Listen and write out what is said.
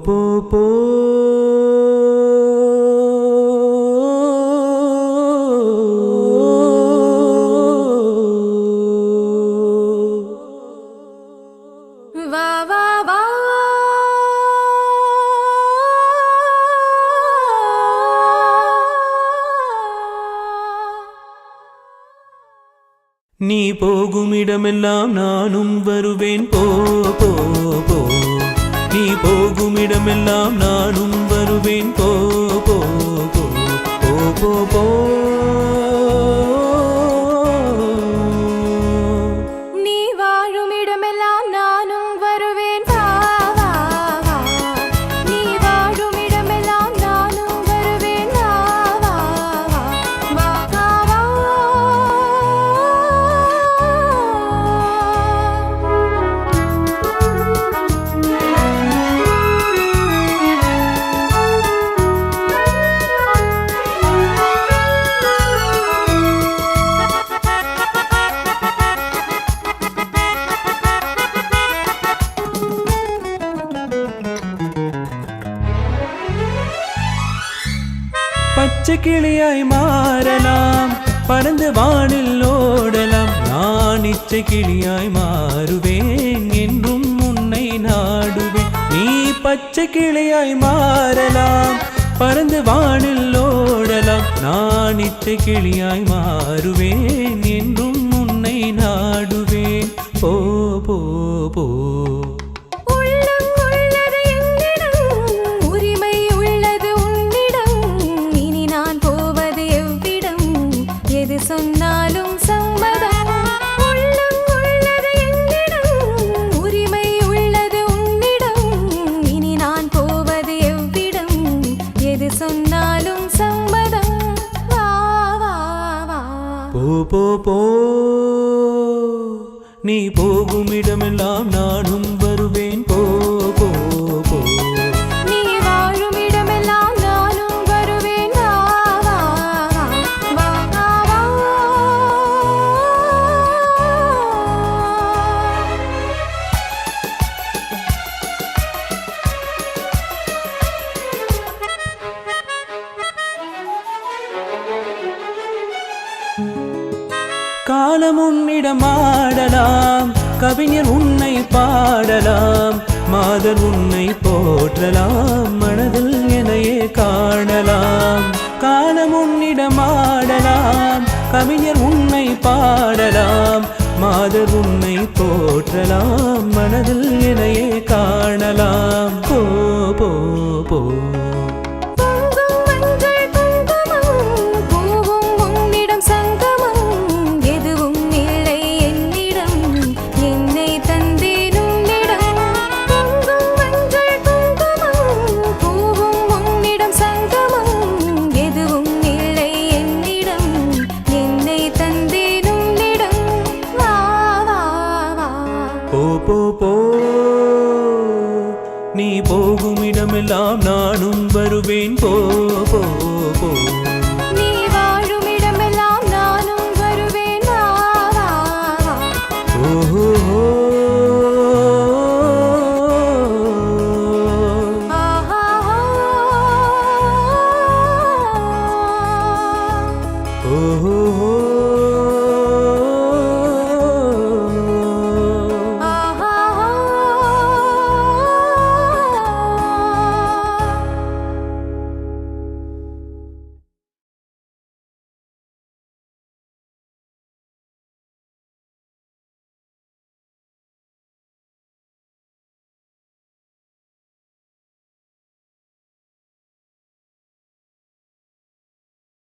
போ போ வா வா வா நீ போகும் இடமெல்லாம் நானும் வருவேன் போ போ போ நீ போகும் இடமெல்லாம் நானும் வருவேன் போ போ போ போ போ போ நீ வாழும் இடமெல்லாம் நானும் வருவேன் வா வா வா நீ வாழும் இடமெல்லாம் நானும் வருவேன் வா வா வா வா வா பச்சை கிளியாய் மாறலாம் பறந்து வானில் ஓடலாம் நான் இச்சை கிளியாய் மாறுவேன் என்றும் உன்னை நாடுவேன் நீ பச்சை கிளியாய் மாறலாம் பறந்து வானில் ஓடலாம் நான் இச்சை கிளியாய் மாறுவேன் என்றும் உன்னை நாடுவேன் போ போ போ உள்ளம் உள்ளது என்னிடம் உரிமை உள்ளது உன்னிடம் இனி நான் போவது எவ்விடம் எது சொன்னாலும் சம்மதம் உள்ளம் உள்ளது என்னிடம் உரிமை உள்ளது உன்னிடம் இனி நான் போவது எவ்விடம் எது சொன்னாலும் சம்மதம் வா வா வா போ போ போ நீ போகும் இடமெல்லாம் நானும் வருவேன் போ போ போ நீ வாழும் இடமெல்லாம் நானும் வருவேன் வா வா வா வா வா காலம் உன்னிடம் ஆடலாம் கவிஞர் உன்னை பாடலாம் மாதர் உன்னை போற்றலாம் மனதில் எனையே காணலாம் காலம் உன்னிடம் ஆடலாம் கவிஞர் உன்னை பாடலாம் மாதர் உன்னை போற்றலாம் மனதில் எனையே காணலாம் போ போ போ பொங்கும் மஞ்சள் குங்குமம் பூவும் உன்னிடம் சங்கமம் எதுவும் இல்லை என்னிடம் என்னை தந்தேன் உன்னிடம் பொங்கும் மஞ்சள் குங்குமம் பூவும் உன்னிடம் சங்கமம் எதுவும் இல்லை என்னிடம் என்னை தந்தேன் உன்னிடம் வா வா வா போ போ போ நீ போகும் இடமெல்லாம் நானும் வருவேன் போ போ போ நீ வாழும் இடமெல்லாம் நானும் வருவேன் வா வா வா ஓஹோ ஆஹா ஓஹோ